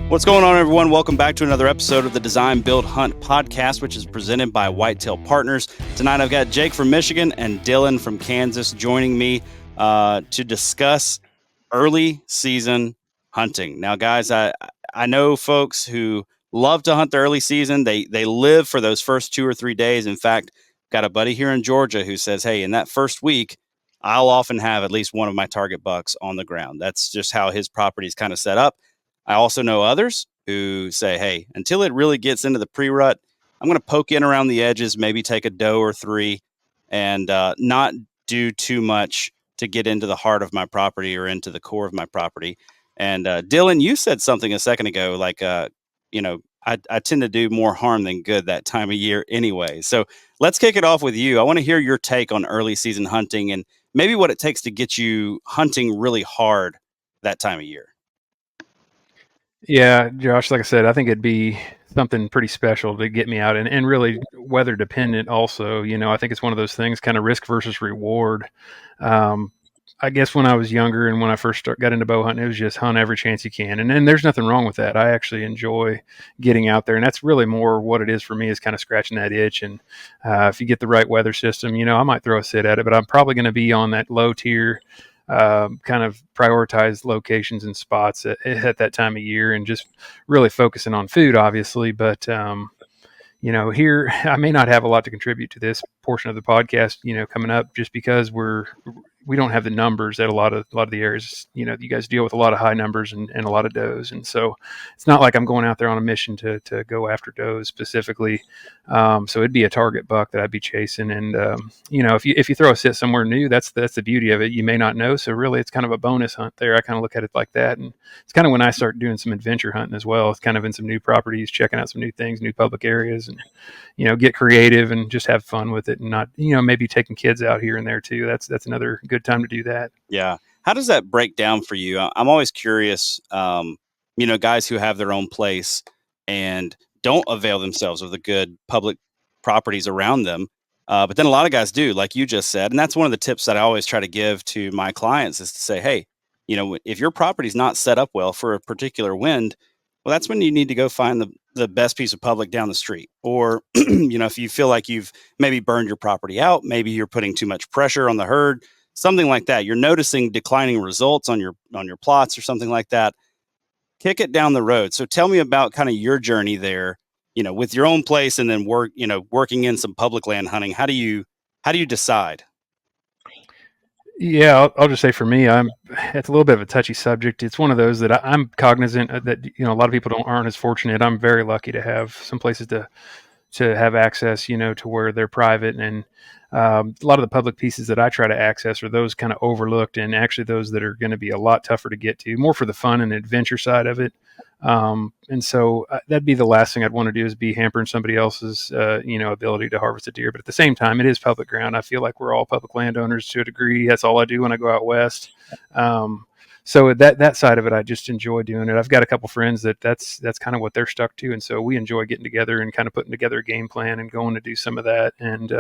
What's going on, everyone? Welcome back to another episode of the Design, Build, Hunt podcast, which is presented by Whitetail Partners. Tonight, I've got Jake from Michigan and Dylan from Kansas joining me to discuss early season hunting. Now, guys, I know folks who love to hunt the early season. They live for those first 2 or 3 days. In fact, got a buddy here in Georgia who says, hey, in that first week, I'll often have at least one of my target bucks on the ground. That's just how his property is kind of set up. I also know others who say, hey, until it really gets into the pre-rut, I'm going to poke in around the edges, maybe take a doe or three, and not do too much to get into the heart of my property or into the core of my property. And Dylan, you said something a second ago, like, I tend to do more harm than good that time of year anyway. So let's kick it off with you. I want to hear your take on early season hunting and maybe what it takes to get you hunting really hard that time of year. Yeah, Josh, like I said, I think it'd be something pretty special to get me out and really weather dependent also. I think it's one of those things, kind of risk versus reward. I guess when I was younger and when I first got into bow hunting, it was just hunt every chance you can. And there's nothing wrong with that. I actually enjoy getting out there. And that's really more what it is for me, is kind of scratching that itch. And if you get the right weather system, I might throw a sit at it, but I'm probably going to be on that low tier, kind of prioritize locations and spots at that time of year, and just really focusing on food, obviously. But, here I may not have a lot to contribute to this portion of the podcast, coming up, just because we don't have the numbers at a lot of the areas. You guys deal with a lot of high numbers and a lot of does. And so it's not like I'm going out there on a mission to go after does specifically. So it'd be a target buck that I'd be chasing. And, if you throw a sit somewhere new, that's the beauty of it. You may not know. So really it's kind of a bonus hunt there. I kind of look at it like that. And it's kind of when I start doing some adventure hunting as well. It's kind of in some new properties, checking out some new things, new public areas, and, get creative and just have fun with it, and not, maybe taking kids out here and there too. That's another good time to do that. Yeah. How does that break down for you? I'm always curious, guys who have their own place and don't avail themselves of the good public properties around them. But then a lot of guys do, like you just said. And that's one of the tips that I always try to give to my clients, is to say, hey, if your property's not set up well for a particular wind, well, that's when you need to go find the best piece of public down the street. Or, if you feel like you've maybe burned your property out, maybe you're putting too much pressure on the herd, something like that. You're noticing declining results on your plots or something like that. Kick it down the road. So tell me about kind of your journey there, with your own place, and then working in some public land hunting. How do you decide? Yeah, I'll just say for me, it's a little bit of a touchy subject. It's one of those that I'm cognizant that, a lot of people aren't as fortunate. I'm very lucky to have some places to have access, to where they're private. And a lot of the public pieces that I try to access are those kind of overlooked, and actually those that are going to be a lot tougher to get to, more for the fun and adventure side of it. And so that'd be the last thing I'd want to do, is be hampering somebody else's, ability to harvest a deer. But at the same time, it is public ground. I feel like we're all public landowners to a degree. That's all I do when I go out west. So that side of it, I just enjoy doing it. I've got a couple friends that's kind of what they're stuck to. And so we enjoy getting together and kind of putting together a game plan and going to do some of that. And,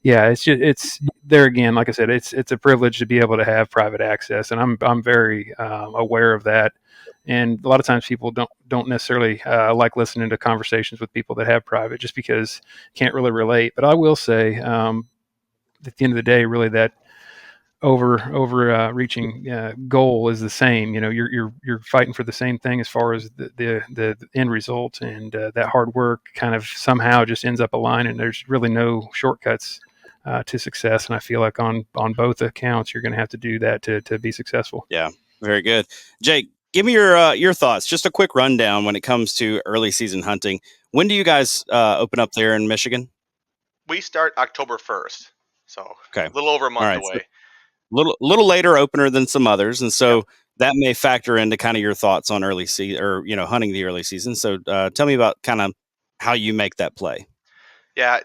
yeah, it's there again. Like I said, it's a privilege to be able to have private access, and I'm very aware of that. And a lot of times people don't necessarily like listening to conversations with people that have private, just because can't really relate. But I will say, at the end of the day, really that reaching goal is the same. You're fighting for the same thing as far as the end result, and that hard work kind of somehow just ends up aligning. There's really no shortcuts to success, and I feel like on both accounts you're going to have to do that to be successful. Yeah, very good. Jake, give me your thoughts. Just a quick rundown when it comes to early season hunting. When do you guys open up there in Michigan? We start October 1st, so okay, a little over a month away. So little later opener than some others, and so that may factor into kind of your thoughts on early season, or hunting the early season. So tell me about kind of how you make that play. Yeah,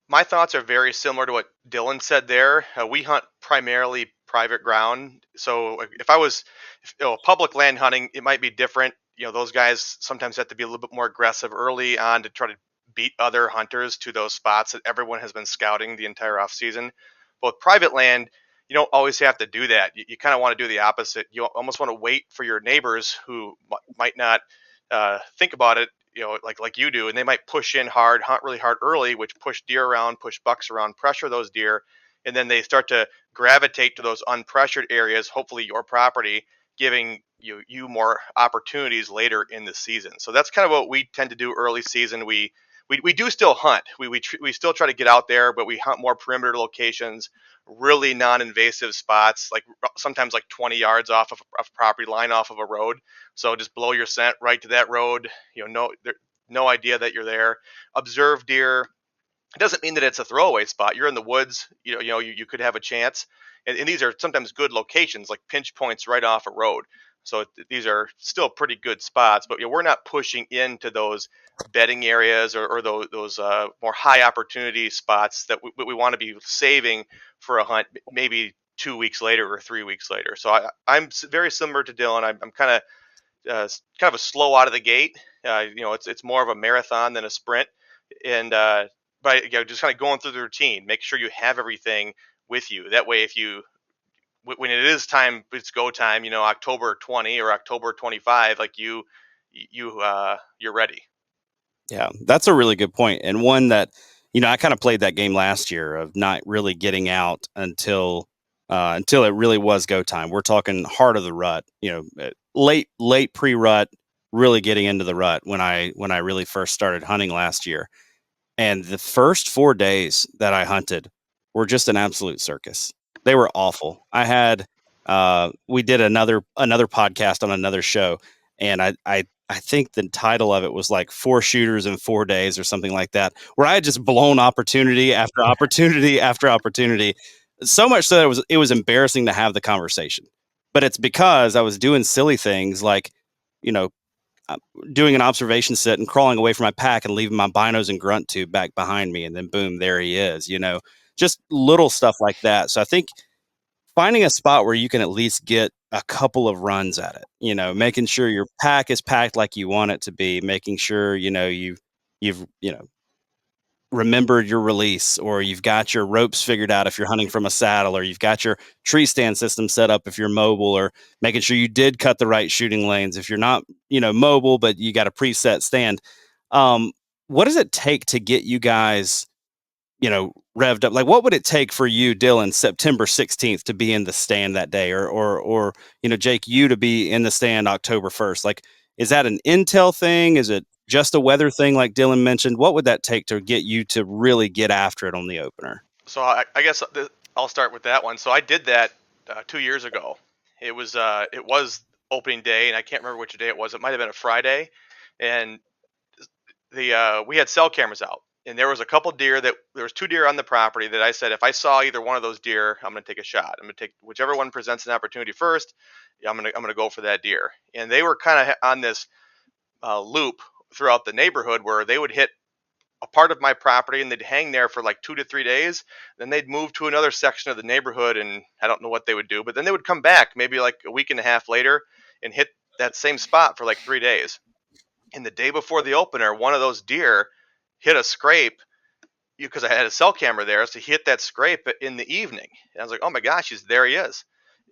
my thoughts are very similar to what Dylan said there. We hunt primarily private ground. So if I was, public land hunting, it might be different. Those guys sometimes have to be a little bit more aggressive early on to try to beat other hunters to those spots that everyone has been scouting the entire off season. But with private land, you don't always have to do that. You kind of want to do the opposite. You almost want to wait for your neighbors who might not think about it, like you do, and they might push in hard, hunt really hard early, which push deer around, push bucks around, pressure those deer, and then they start to gravitate to those unpressured areas, hopefully your property, giving you more opportunities later in the season. So that's kind of what we tend to do early season. We do still hunt. We still try to get out there, but we hunt more perimeter locations, really non-invasive spots, like sometimes like 20 yards off of a property line, off of a road. So just blow your scent right to that road. No idea that you're there. Observe deer. It doesn't mean that it's a throwaway spot. You're in the woods. You could have a chance. And these are sometimes good locations, like pinch points right off a road. So these are still pretty good spots, but we're not pushing into those bedding areas or those more high opportunity spots that we want to be saving for a hunt maybe 2 weeks later or 3 weeks later. So I'm very similar to Dylan. I'm kind of a slow out of the gate. It's more of a marathon than a sprint, and but just kind of going through the routine, make sure you have everything with you. That way, when it is time, it's go time. October 20 or October 25, like you're ready. Yeah, that's a really good point, and one that I kind of played that game last year of not really getting out until it really was go time. We're talking heart of the rut, late pre rut, really getting into the rut when I really first started hunting last year. And the first 4 days that I hunted were just an absolute circus. They were awful. We did another podcast on another show, and I think the title of it was like 4 shooters in 4 days or something like that, where I had just blown opportunity after opportunity after opportunity. So much so that it was embarrassing to have the conversation. But it's because I was doing silly things like, you know, uh, doing an observation sit and crawling away from my pack and leaving my binos and grunt tube back behind me. And then boom, there he is, just little stuff like that. So I think finding a spot where you can at least get a couple of runs at it, making sure your pack is packed like you want it to be, making sure, you've, remembered your release, or you've got your ropes figured out if you're hunting from a saddle, or you've got your tree stand system set up if you're mobile, or making sure you did cut the right shooting lanes if you're not mobile but you got a preset stand. um what does it take to get you guys revved up? Like, what would it take for you, Dylan, September 16th to be in the stand that day, or Jake, you to be in the stand October 1st? Like, is that an intel thing? Is it just a weather thing like Dylan mentioned? What would that take to get you to really get after it on the opener? So I guess I'll start with that one. So I did that 2 years ago. It was opening day, and I can't remember which day it was. It might have been a Friday, and we had cell cameras out, and there was a couple deer there was 2 deer on the property that I said, if I saw either one of those deer, I'm going to take a shot. I'm going to take whichever one presents an opportunity first. Yeah, I'm going to go for that deer. And they were kind of on this loop throughout the neighborhood where they would hit a part of my property and they'd hang there for like 2 to 3 days. Then they'd move to another section of the neighborhood, and I don't know what they would do, but then they would come back maybe like a week and a half later and hit that same spot for like 3 days. And the day before the opener, one of those deer hit a scrape because I had a cell camera there. So he hit that scrape in the evening. And I was like, oh my gosh, there he is.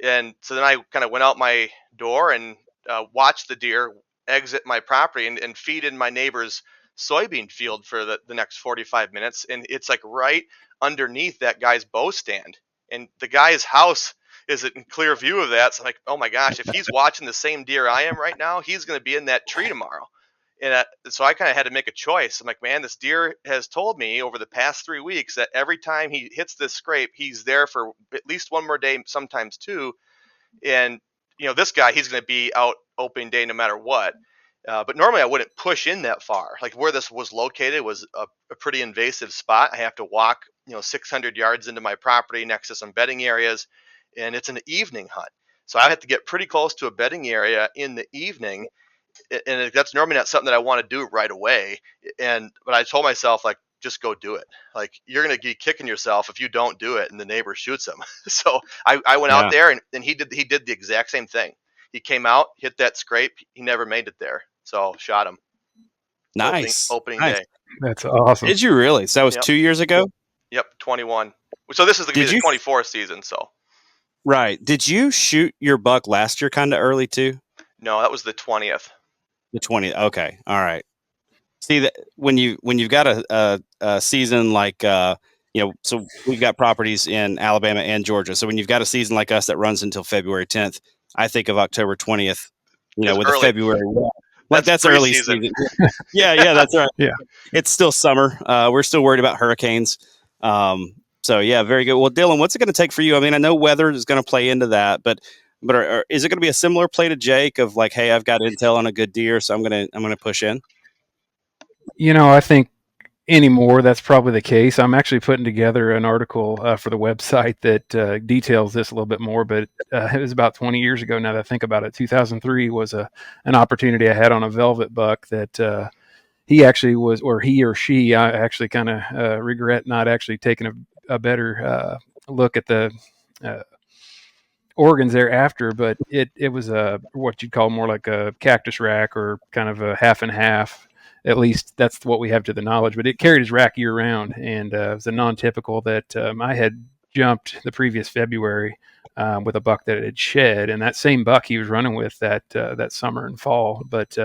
And so then I kind of went out my door and watched the deer exit my property and feed in my neighbor's soybean field for the next 45 minutes. And it's like right underneath that guy's bow stand. And the guy's house is in clear view of that. So I'm like, oh my gosh, if he's watching the same deer I am right now, he's going to be in that tree tomorrow. And so I kind of had to make a choice. I'm like, man, this deer has told me over the past 3 weeks that every time he hits this scrape, he's there for at least one more day, sometimes two. And this guy, he's going to be out opening day no matter what. But normally I wouldn't push in that far. Like where this was located was a pretty invasive spot. I have to walk 600 yards into my property next to some bedding areas, and it's an evening hunt. So I have to get pretty close to a bedding area in the evening, and that's normally not something that I want to do right away. But I told myself, like, just go do it. Like, you're going to be kicking yourself if you don't do it and the neighbor shoots him. So I went out there, and he did the exact same thing. He came out, hit that scrape. He never made it there. So shot him. Nice. Opening Nice. day. That's awesome. Did you really? So that was Yep. 2 years ago? Yep, 21. So this is going to be Did the you 24th season. So Right. Did you shoot your buck last year kind of early too? no, that was the 20th. The 20th. Okay. All right. See that when you've got a season like so we've got properties in Alabama and Georgia. So when you've got a season like us that runs until February 10th, I think of October 20th, Is with a early. February. Like that's early preseason. season. Yeah, that's right. Yeah. It's still summer. We're still worried about hurricanes. So yeah, very good. Well, Dylan, what's it going to take for you? I mean, I know weather is going to play into that, but is it going to be a similar play to Jake of like, hey, I've got intel on a good deer, so I'm gonna push in? I think anymore that's probably the case. I'm actually putting together an article for the website that details this a little bit more, but it was about 20 years ago now that I think about it. 2003 was an opportunity I had on a velvet buck that he actually was, or he or she, I actually kind of regret not actually taking a better look at the uh, organs thereafter, but it was a what you'd call more like a cactus rack or kind of a half and half. At least that's what we have to the knowledge. But it carried his rack year round, and it was a non-typical that I had jumped the previous February with a buck that it had shed, and that same buck he was running with that summer and fall, but.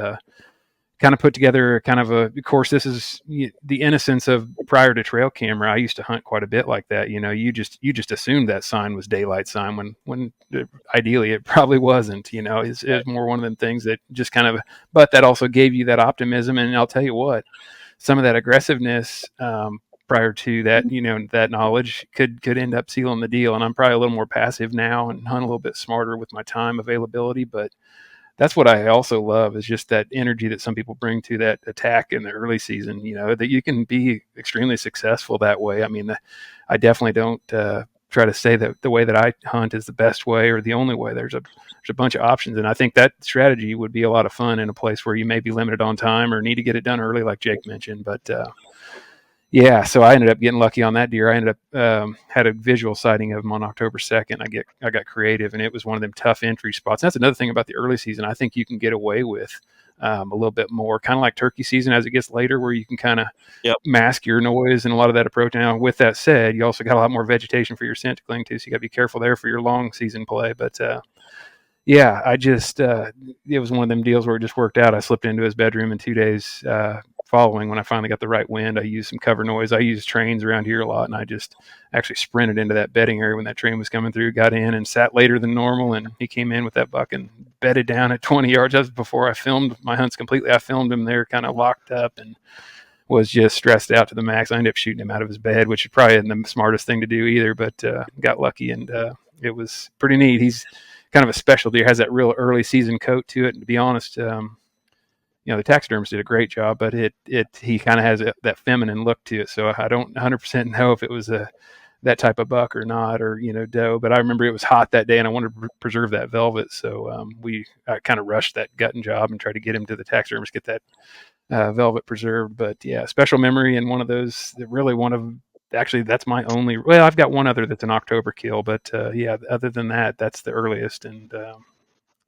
Kind of put together kind of of course, this is the innocence of prior to trail camera. I used to hunt quite a bit like that. You just assumed that sign was daylight sign when ideally it probably wasn't. It's more one of them things that just kind of, but that also gave you that optimism. And I'll tell you what, some of that aggressiveness prior to that, that knowledge could end up sealing the deal. And I'm probably a little more passive now and hunt a little bit smarter with my time availability, but that's what I also love is just that energy that some people bring to that attack in the early season, that you can be extremely successful that way. I mean, I definitely don't try to say that the way that I hunt is the best way or the only way. There's a bunch of options. And I think that strategy would be a lot of fun in a place where you may be limited on time or need to get it done early, like Jake mentioned. But yeah, so I ended up getting lucky on that deer. I ended up had a visual sighting of him on October 2nd. I got creative, and it was one of them tough entry spots. And that's another thing about the early season. I think you can get away with a little bit more, kind of like turkey season as it gets later, where you can kind of mask your noise and a lot of that approach. Now, with that said, you also got a lot more vegetation for your scent to cling to, so you got to be careful there for your long season play. But yeah, I just it was one of them deals where it just worked out. I slipped into his bedroom in 2 days following when I finally got the right wind. I used some cover noise. I use trains around here a lot, and I just actually sprinted into that bedding area when that train was coming through, got in and sat later than normal, and he came in with that buck and bedded down at 20 yards. Just before I filmed my hunts completely, I filmed him there kind of locked up and was just stressed out to the max. I ended up shooting him out of his bed, which is probably isn't the smartest thing to do either, but got lucky, and it was pretty neat. He's kind of a special deer, has that real early season coat to it, and to be honest, the taxidermist did a great job, but he kind of has that feminine look to it. So I don't 100% know if it was that type of buck or not, or doe. But I remember it was hot that day, and I wanted to preserve that velvet, so I kind of rushed that gutting job and tried to get him to the taxidermist, get that velvet preserved. But yeah, special memory, and one of those that really actually that's my only. Well, I've got one other that's an October kill, but yeah, other than that, that's the earliest, and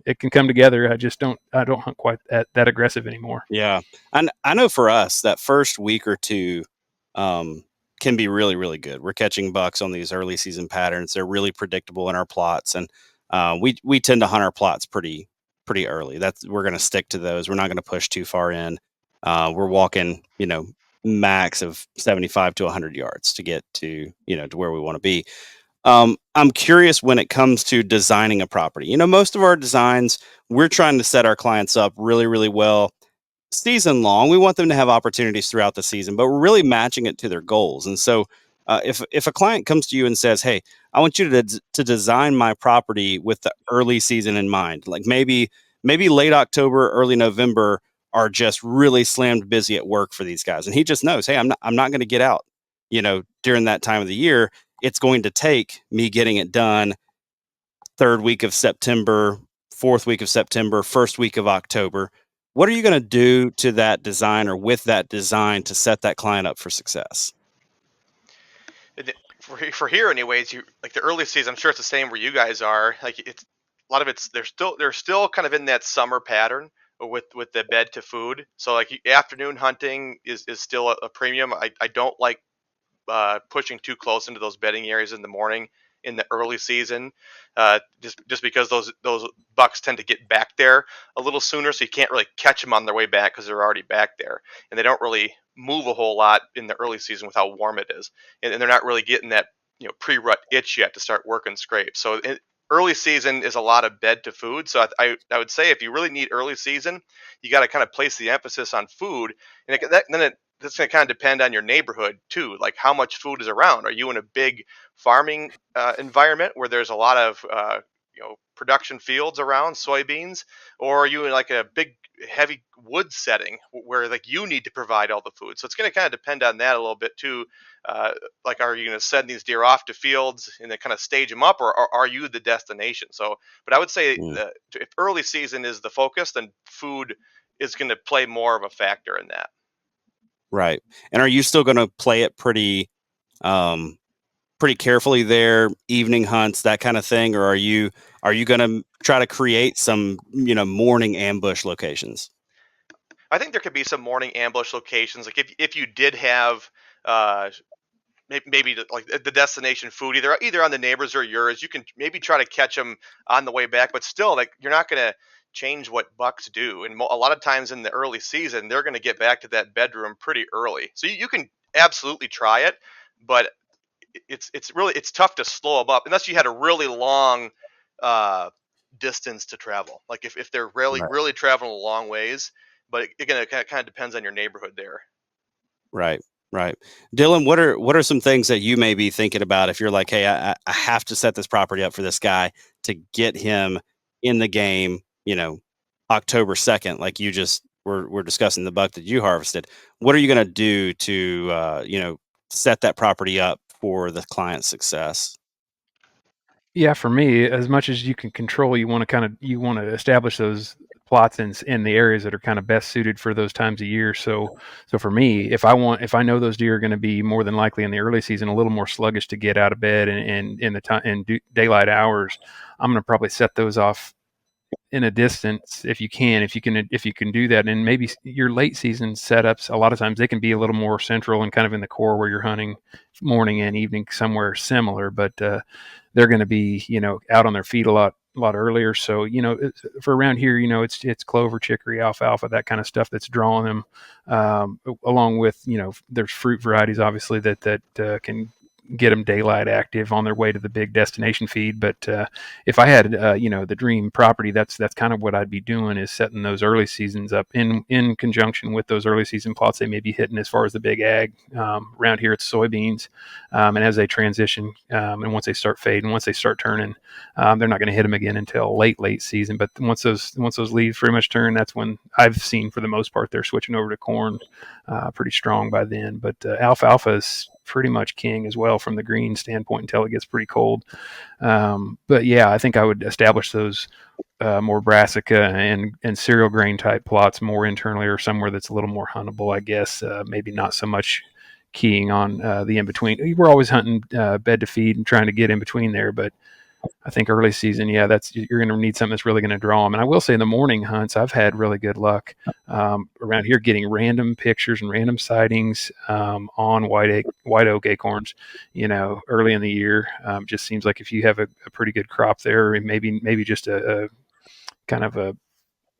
it can come together. I don't hunt quite that aggressive anymore. Yeah. And I know for us that first week or two can be really, really good. We're catching bucks on these early season patterns. They're really predictable in our plots. And we tend to hunt our plots pretty early. We're going to stick to those. We're not going to push too far in. We're walking, max of 75 to 100 yards to get to where we want to be. I'm curious when it comes to designing a property. Most of our designs, we're trying to set our clients up really, really well season long. We want them to have opportunities throughout the season, but we're really matching it to their goals. And so, if a client comes to you and says, "Hey, I want you to design my property with the early season in mind," like maybe late October, early November are just really slammed busy at work for these guys, and he just knows, "Hey, I'm not going to get out, during that time of the year. It's going to take me getting it done third week of September, fourth week of September, first week of October." What are you going to do to that design or with that design to set that client up for success? For here anyways, you like the early season, I'm sure it's the same where you guys are. Like it's a lot of it's they're still kind of in that summer pattern with the bed to food. So like afternoon hunting is still a premium. I don't like pushing too close into those bedding areas in the morning in the early season, just because those bucks tend to get back there a little sooner, so you can't really catch them on their way back because they're already back there, and they don't really move a whole lot in the early season with how warm it is, and they're not really getting that pre-rut itch yet to start working scrapes. So early season is a lot of bed to food. So I would say if you really need early season, you got to kind of place the emphasis on food, and that's going to kind of depend on your neighborhood too, like how much food is around. Are you in a big farming environment where there's a lot of production fields around soybeans, or are you in like a big heavy wood setting where like you need to provide all the food? So it's going to kind of depend on that a little bit too. Like, are you going to send these deer off to fields and then kind of stage them up, or are you the destination? So, but I would say Mm, that if early season is the focus, then food is going to play more of a factor in that. right. And are you still going to play it um, pretty carefully there, evening hunts, that kind of thing, or are you going to try to create some morning ambush locations? I think there could be some morning ambush locations. Like if you did have uh, maybe like the destination food either on the neighbors or yours, you can maybe try to catch them on the way back. But still, like you're not going to change what bucks do. And a lot of times in the early season, they're going to get back to that bedroom pretty early. So you can absolutely try it, but it's tough to slow them up unless you had a really long uh, distance to travel. Like if they're really Right. really traveling a long ways, but again, it kind of depends on your neighborhood there. Right. Right. Dylan, what are some things that you may be thinking about if you're like, hey, I have to set this property up for this guy to get him in the game, October 2nd, like you just were discussing the buck that you harvested. What are you gonna do to set that property up for the client's success? Yeah, for me, as much as you can control, you want to establish those plots in the areas that are kind of best suited for those times of year. So for me, if I know those deer are going to be more than likely in the early season a little more sluggish to get out of bed and in the time in daylight hours, I'm going to probably set those off in a distance if you can do that. And maybe your late season setups, a lot of times they can be a little more central and kind of in the core where you're hunting morning and evening somewhere similar, but they're going to be out on their feet a lot earlier. So for around here, it's clover, chicory, alfalfa, that kind of stuff that's drawing them, along with there's fruit varieties obviously that can get them daylight active on their way to the big destination feed. But if I had the dream property, that's kind of what I'd be doing, is setting those early seasons up in conjunction with those early season plots they may be hitting as far as the big ag. Around here it's soybeans, and as they transition, and once they start fading, once they start turning, they're not going to hit them again until late season. But once those leaves pretty much turn, that's when I've seen for the most part they're switching over to corn pretty strong by then. But alfalfa is pretty much king as well from the green standpoint until it gets pretty cold. But yeah, I think I would establish those more brassica and cereal grain type plots more internally or somewhere that's a little more huntable, I guess. Maybe not so much keying on the in between. We're always hunting bed to feed and trying to get in between there, but I think early season, yeah, you're going to need something that's really going to draw them. And I will say, in the morning hunts, I've had really good luck around here getting random pictures and random sightings on white oak acorns. Early in the year, just seems like if you have a pretty good crop there, and maybe just a kind of a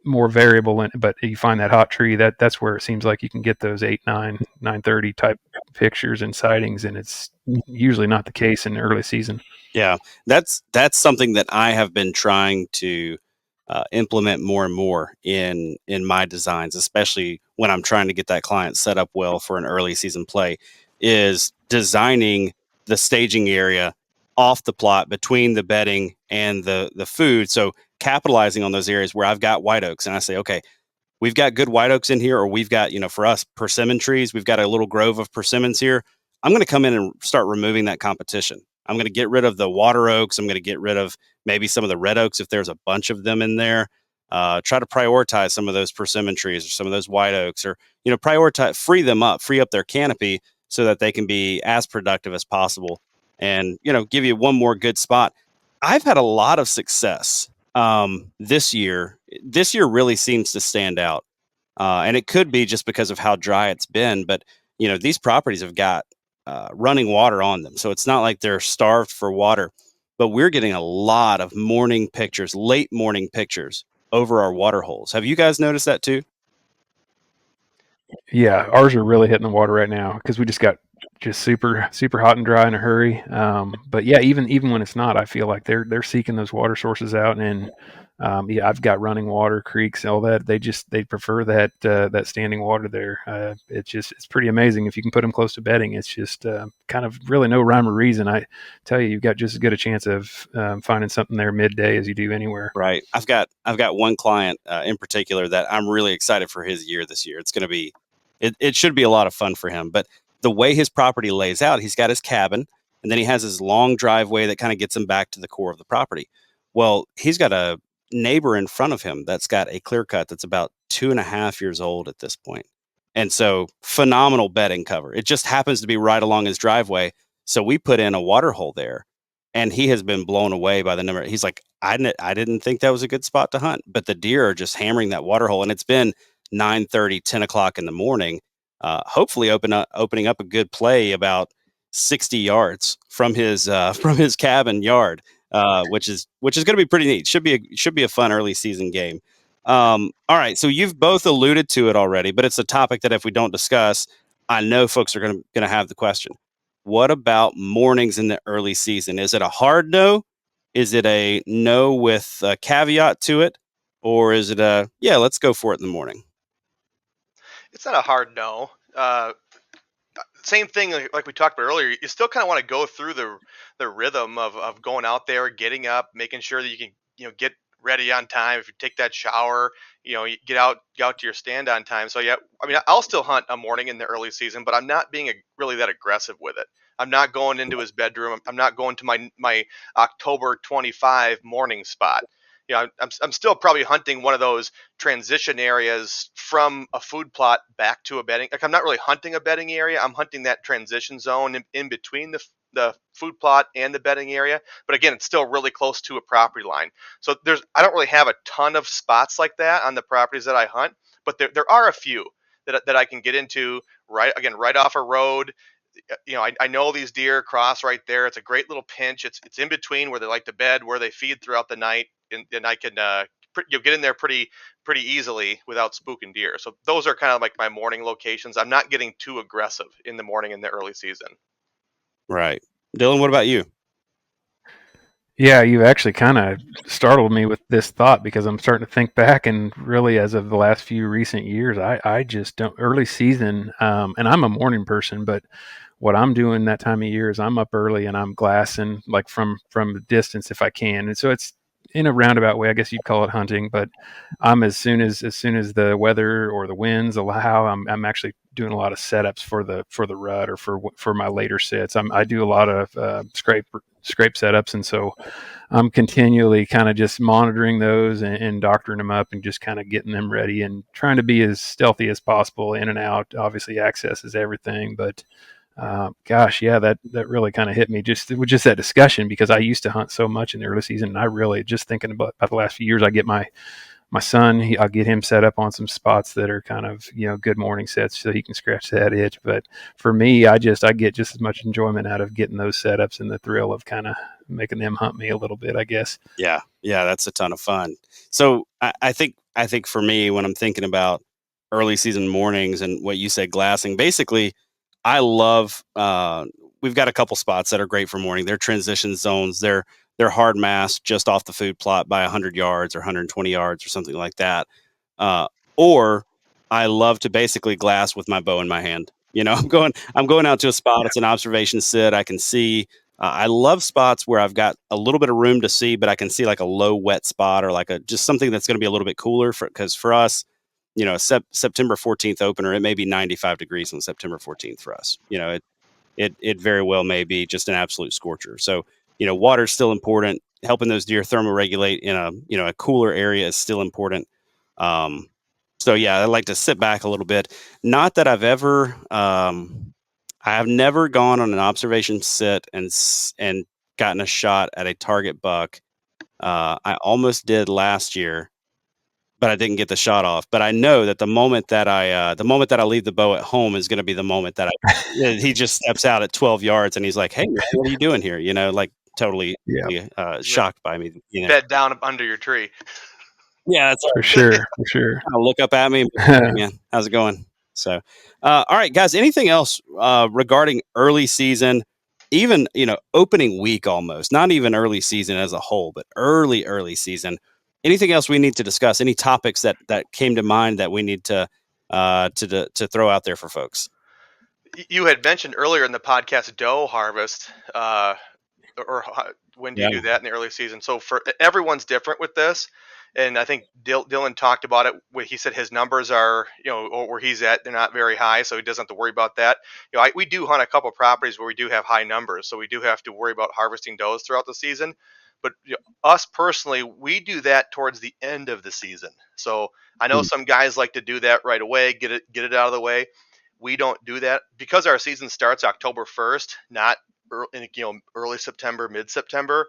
more variable, but you find that hot tree, that's where it seems like you can get those 8, 9, 9:30 type pictures and sightings, and it's usually not the case in the early season. Yeah, that's something that I have been trying to implement more and more in my designs, especially when I'm trying to get that client set up well for an early season play, is designing the staging area off the plot between the bedding and the food. So capitalizing on those areas where I've got white oaks, and I say, okay, we've got good white oaks in here, or we've got, for us, persimmon trees, we've got a little grove of persimmons here. I'm going to come in and start removing that competition. I'm going to get rid of the water oaks. I'm going to get rid of maybe some of the red oaks if there's a bunch of them in there. Try to prioritize some of those persimmon trees or some of those white oaks, or free up their canopy so that they can be as productive as possible, and give you one more good spot. I've had a lot of success this year. This year really seems to stand out, and it could be just because of how dry it's been. But these properties have got running water on them, so it's not like they're starved for water. But we're getting a lot of morning pictures, late morning pictures over our water holes. Have you guys noticed that too? Yeah, ours are really hitting the water right now because we just got just super hot and dry in a hurry. But yeah, even when it's not, I feel like they're seeking those water sources out, and yeah, I've got running water, creeks, all that. They prefer that standing water there. It's pretty amazing if you can put them close to bedding. It's just kind of really no rhyme or reason. I tell you, you've got just as good a chance of finding something there midday as you do anywhere. Right. I've got one client in particular that I'm really excited for his year this year. It's going to be it should be a lot of fun for him. But the way his property lays out, he's got his cabin, and then he has his long driveway that kind of gets him back to the core of the property. Well, he's got a neighbor in front of him that's got a clear cut that's about 2.5 years old at this point. And so phenomenal bedding cover. It just happens to be right along his driveway. So we put in a water hole there, and he has been blown away by the number. He's like, I didn't think that was a good spot to hunt, but the deer are just hammering that water hole, and it's been 9:30, 10 o'clock in the morning. Hopefully, opening up a good play about 60 yards from his from his cabin yard, which is going to be pretty neat. Should be a fun early season game. All right, so you've both alluded to it already, but it's a topic that if we don't discuss, I know folks are going to have the question. What about mornings in the early season? Is it a hard no? Is it a no with a caveat to it? Or is it a, yeah, let's go for it in the morning? It's not a hard no. Same thing like we talked about earlier. You still kind of want to go through the rhythm of going out there, getting up, making sure that you can get ready on time. If you take that shower, you get out to your stand on time. So yeah, I mean, I'll still hunt a morning in the early season, but I'm not being really that aggressive with it. I'm not going into his bedroom. I'm not going to my October 25 morning spot. I'm still probably hunting one of those transition areas from a food plot back to a bedding. Like, I'm not really hunting a bedding area. I'm hunting that transition zone in between the food plot and the bedding area. But again, it's still really close to a property line. So I don't really have a ton of spots like that on the properties that I hunt, but there are a few that I can get into right off a road. I know these deer cross right there. It's a great little pinch. It's in between where they like to bed, where they feed throughout the night, and I can you'll get in there pretty easily without spooking deer. So those are kind of like my morning locations. I'm not getting too aggressive in the morning in the early season. Right. Dylan, what about you? Yeah, you've actually kind of startled me with this thought because I'm starting to think back, and really, as of the last few recent years, I just don't early season. And I'm a morning person, but what I'm doing that time of year is I'm up early and I'm glassing like from a distance if I can, and so it's in a roundabout way, I guess you'd call it hunting. But I'm as soon as the weather or the winds allow, I'm actually doing a lot of setups for the rut or for my later sits. I do a lot of scrape setups, and so I'm continually kind of just monitoring those and doctoring them up and just kind of getting them ready and trying to be as stealthy as possible in and out. Obviously, access is everything, but gosh, yeah, that really kind of hit me just with just that discussion because I used to hunt so much in the early season, and I really just thinking about the last few years. I get my son, I'll get him set up on some spots that are kind of good morning sets so he can scratch that itch. But for me, I get just as much enjoyment out of getting those setups and the thrill of kind of making them hunt me a little bit, I guess. Yeah, that's a ton of fun. So I think for me, when I'm thinking about early season mornings and what you said, glassing, basically, I love. We've got a couple spots that are great for morning. They're transition zones. They're hard mass just off the food plot by 100 yards or 120 yards or something like that. Uh, or I love to basically glass with my bow in my hand. I'm going out to a spot. It's an observation sit. I can see. I love spots where I've got a little bit of room to see, but I can see like a low wet spot or like a just something that's going to be a little bit cooler because for us, September 14th opener, it may be 95 degrees on September 14th for us. It very well may be just an absolute scorcher. So, water's still important. helping those deer thermoregulate in a cooler area is still important. Um, so yeah, I like to sit back a little bit. Not that I have never gone on an observation sit and gotten a shot at a target buck. I almost did last year, but I didn't get the shot off. But I know that the moment that I leave the bow at home is going to be the moment that he just steps out at 12 yards and he's like, "Hey, man, what are you doing here?" Like totally Yeah, Like shocked by me. bed down under your tree. Yeah, that's for sure, for sure. kind of look up at me and be like, "Hey, man, how's it going?" So, all right, guys. Anything else regarding early season? Even opening week almost. Not even early season as a whole, but early season. Anything else we need to discuss? Any topics that came to mind that we need to throw out there for folks? You had mentioned earlier in the podcast doe harvest. When do you Yeah. do that in the early season? So for everyone's different with this, and I think Dylan talked about it. Where he said his numbers are, where he's at, they're not very high, so he doesn't have to worry about that. We do hunt a couple properties where we do have high numbers, so we do have to worry about harvesting does throughout the season. But us personally, we do that towards the end of the season. So I know Hmm. some guys like to do that right away, get it out of the way. We don't do that because our season starts October 1st, not early September, mid September.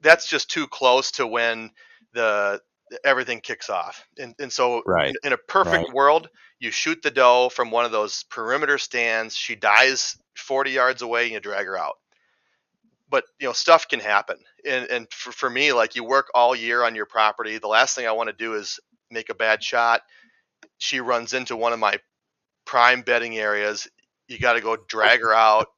That's just too close to when the everything kicks off. And so Right. in a Right. perfect world, you shoot the doe from one of those perimeter stands. She dies 40 yards away, and you drag her out. But stuff can happen, and for me, like, you work all year on your property. The last thing I want to do is make a bad shot. She runs into one of my prime bedding areas. You got to go drag her out,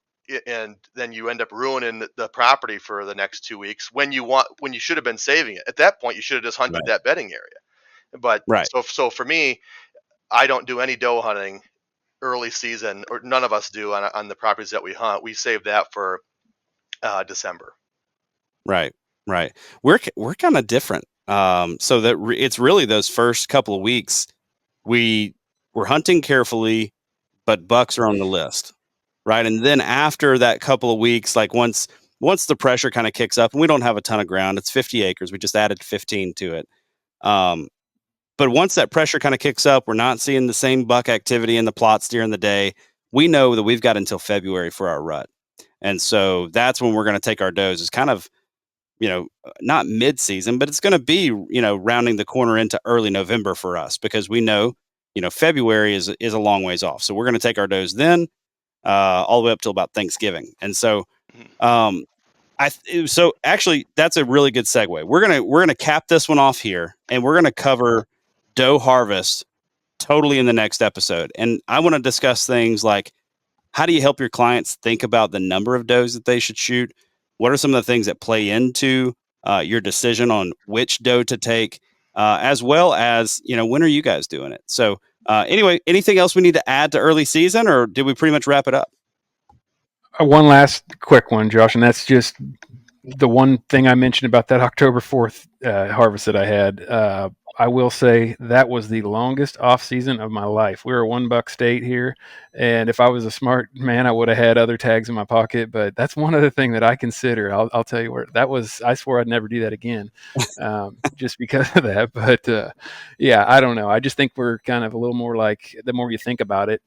and then you end up ruining the property for the next 2 weeks when you should have been saving it. At that point, you should have just hunted Right. that bedding area. But Right. so for me, I don't do any doe hunting early season, or none of us do on the properties that we hunt. We save that for December. Right. Right. We're kind of different. So that it's really those first couple of weeks we're hunting carefully, but bucks are on the list, right? And then after that couple of weeks, like once the pressure kind of kicks up, and we don't have a ton of ground, it's 50 acres. We just added 15 to it. Um, but once that pressure kind of kicks up, we're not seeing the same buck activity in the plots during the day. We know that we've got until February for our rut, and so that's when we're going to take our does. Is kind of not mid-season, but it's going to be rounding the corner into early November for us because we know February is a long ways off. So we're going to take our does then all the way up till about Thanksgiving. And so Mhm. um, so actually that's a really good segue. We're gonna cap this one off here, and we're gonna cover doe harvest totally in the next episode. And I want to discuss things like how do you help your clients think about the number of does that they should shoot? What are some of the things that play into your decision on which doe to take, as well as when are you guys doing it? So anyway, anything else we need to add to early season, or did we pretty much wrap it up? One last quick one, Josh, and that's just the one thing I mentioned about that October 4th harvest that I had. I will say that was the longest off season of my life. We're a $1 state here, and if I was a smart man, I would have had other tags in my pocket. But that's one other thing that I consider. I'll tell you where that was. I swore I'd never do that again, just because of that. But yeah, I don't know. I just think we're kind of a little more like, the more you think about it,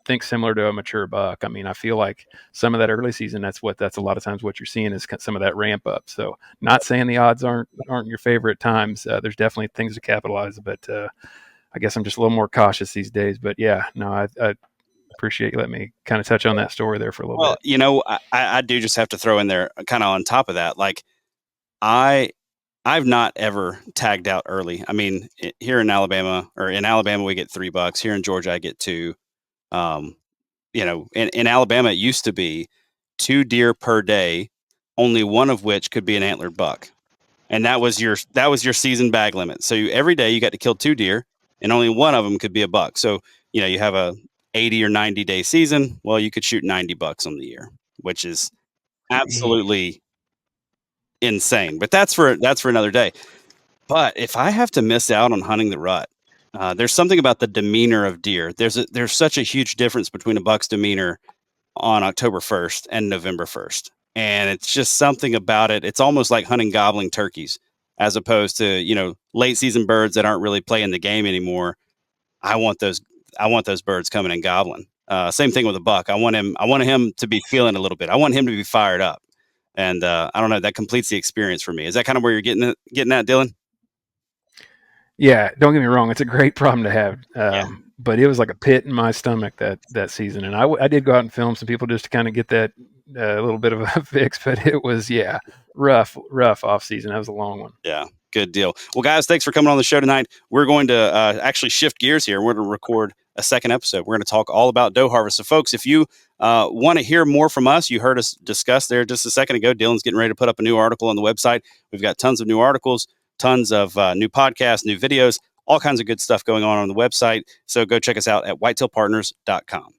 think similar to a mature buck. I mean, I feel like some of that early season, that's a lot of times what you're seeing is some of that ramp up. So not saying the odds aren't your favorite times. There's definitely things to capitalize, but I guess I'm just a little more cautious these days. But yeah, no, I appreciate you letting me kind of touch on that story there for a little Well, bit. I do just have to throw in there, kind of on top of that, like I I've not ever tagged out early. I mean, here in Alabama, or in Alabama, we get $3. Here in Georgia, I get two. Um, in Alabama, it used to be 2 deer per day, only one of which could be an antlered buck, and that was your season bag limit. So every day you got to kill 2 deer, and only one of them could be a buck. So you have a 80 or 90-day season. Well, you could shoot 90 bucks on the year, which is absolutely insane. But that's for another day. But if I have to miss out on hunting the rut, there's something about the demeanor of deer. There's such a huge difference between a buck's demeanor on October 1st and November 1st. And it's just something about it. It's almost like hunting gobbling turkeys as opposed to, late season birds that aren't really playing the game anymore. I want those birds coming and gobbling. Same thing with a buck. I want him to be feeling a little bit. I want him to be fired up. And I don't know, that completes the experience for me. Is that kind of where you're getting at, Dylan? Yeah, don't get me wrong. It's a great problem to have. Yeah. But it was like a pit in my stomach that season. And I did go out and film some people just to kind of get that little bit of a fix. But it was, rough off season. That was a long one. Yeah. Good deal. Well, guys, thanks for coming on the show tonight. We're going to actually shift gears here. We're going to record a second episode. We're going to talk all about doe harvest. So, folks, if you want to hear more from us, you heard us discuss there just a second ago. Dylan's getting ready to put up a new article on the website. We've got tons of new articles, tons of new podcasts, new videos, all kinds of good stuff going on the website. So go check us out at whitetailpartners.com.